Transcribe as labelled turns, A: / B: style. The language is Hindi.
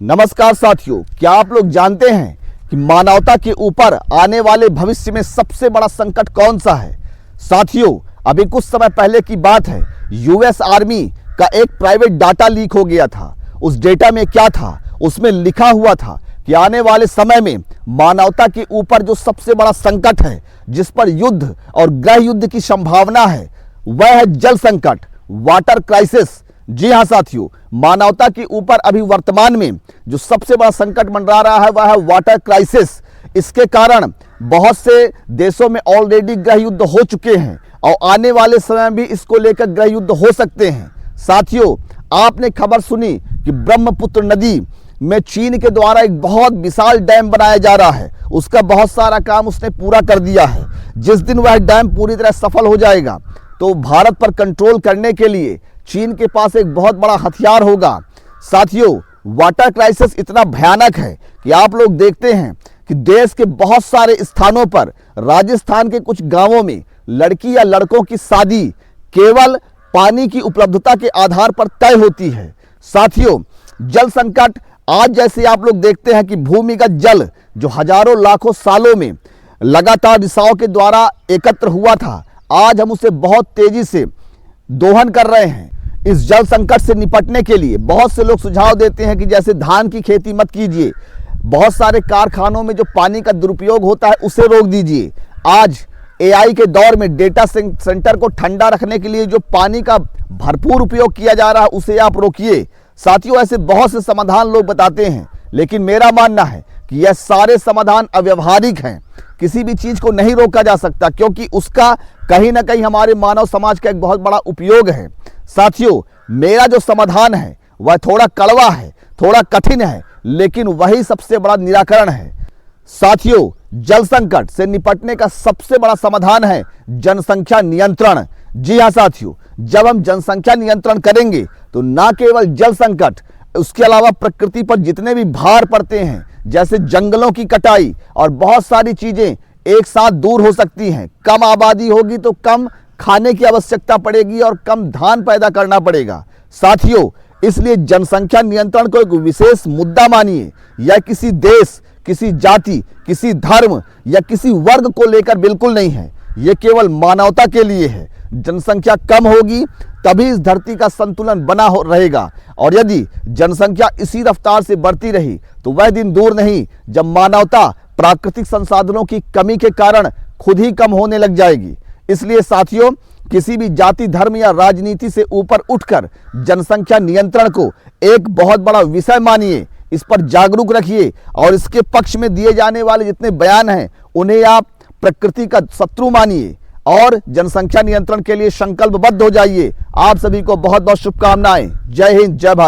A: नमस्कार साथियों, क्या आप लोग जानते हैं कि मानवता के ऊपर आने वाले भविष्य में सबसे बड़ा संकट कौन सा है। साथियों, अभी कुछ समय पहले की बात है, यूएस आर्मी का एक प्राइवेट डाटा लीक हो गया था। उस डेटा में क्या था, उसमें लिखा हुआ था कि आने वाले समय में मानवता के ऊपर जो सबसे बड़ा संकट है, जिस पर युद्ध और गृह युद्ध की संभावना है, वह है जल संकट, वाटर क्राइसिस। जी हाँ साथियों, मानवता के ऊपर अभी वर्तमान में जो सबसे बड़ा संकट मंडरा रहा है वह है वाटर क्राइसिस। इसके कारण बहुत से देशों में ऑलरेडी गृह युद्ध हो चुके हैं और आने वाले समय भी इसको लेकर गृह युद्ध हो सकते हैं। साथियों, आपने खबर सुनी कि ब्रह्मपुत्र नदी में चीन के द्वारा एक बहुत विशाल डैम बनाया जा रहा है। उसका बहुत सारा काम उसने पूरा कर दिया है। जिस दिन वह डैम पूरी तरह सफल हो जाएगा तो भारत पर कंट्रोल करने के लिए चीन के पास एक बहुत बड़ा हथियार होगा। साथियों, वाटर क्राइसिस इतना भयानक है कि आप लोग देखते हैं कि देश के बहुत सारे स्थानों पर, राजस्थान के कुछ गांवों में लड़की या लड़कों की शादी केवल पानी की उपलब्धता के आधार पर तय होती है। साथियों, जल संकट आज जैसे आप लोग देखते हैं कि भूमिगत जल जो हजारों लाखों सालों में लगातार रिसाव के द्वारा एकत्र हुआ था, आज हम उसे बहुत तेजी से दोहन कर रहे हैं। इस जल संकट से निपटने के लिए बहुत से लोग सुझाव देते हैं कि जैसे धान की खेती मत कीजिए, बहुत सारे कारखानों में जो पानी का दुरुपयोग होता है उसे रोक दीजिए। आज एआई के दौर में डेटा सेंटर को ठंडा रखने के लिए जो पानी का भरपूर उपयोग किया जा रहा है उसे आप रोकिए। साथियों, ऐसे बहुत से समाधान लोग बताते हैं, लेकिन मेरा मानना है कि यह सारे समाधान अव्यवहारिक हैं। किसी भी चीज को नहीं रोका जा सकता, क्योंकि उसका कहीं ना कहीं हमारे मानव समाज का एक बहुत बड़ा उपयोग है। साथियों, मेरा जो समाधान है वह थोड़ा कड़वा है, थोड़ा कठिन है, लेकिन वही सबसे बड़ा निराकरण है। साथियों, जल संकट से निपटने का सबसे बड़ा समाधान है जनसंख्या नियंत्रण। जी हाँ साथियों, जब हम जनसंख्या नियंत्रण करेंगे तो ना केवल जल संकट, उसके अलावा प्रकृति पर जितने भी भार पड़ते हैं, जैसे जंगलों की कटाई और बहुत सारी चीजें एक साथ दूर हो सकती हैं। कम आबादी होगी तो कम खाने की आवश्यकता पड़ेगी और कम धान पैदा करना पड़ेगा। साथियों, इसलिए जनसंख्या नियंत्रण को एक विशेष मुद्दा मानिए। यह किसी देश, किसी जाति, किसी धर्म या किसी वर्ग को लेकर बिल्कुल नहीं है, यह केवल मानवता के लिए है। जनसंख्या कम होगी तभी इस धरती का संतुलन बना रहेगा, और यदि जनसंख्या इसी रफ्तार से बढ़ती रही तो वह दिन दूर नहीं जब मानवता प्राकृतिक संसाधनों की कमी के कारण खुद ही कम होने लग जाएगी। इसलिए साथियों, किसी भी जाति, धर्म या राजनीति से ऊपर उठकर जनसंख्या नियंत्रण को एक बहुत बड़ा विषय मानिए, इस पर जागरूक रखिए और इसके पक्ष में दिए जाने वाले जितने बयान हैं उन्हें आप प्रकृति का शत्रु मानिए और जनसंख्या नियंत्रण के लिए संकल्पबद्ध हो जाइए। आप सभी को बहुत बहुत शुभकामनाएं। जय हिंद, जय भारत।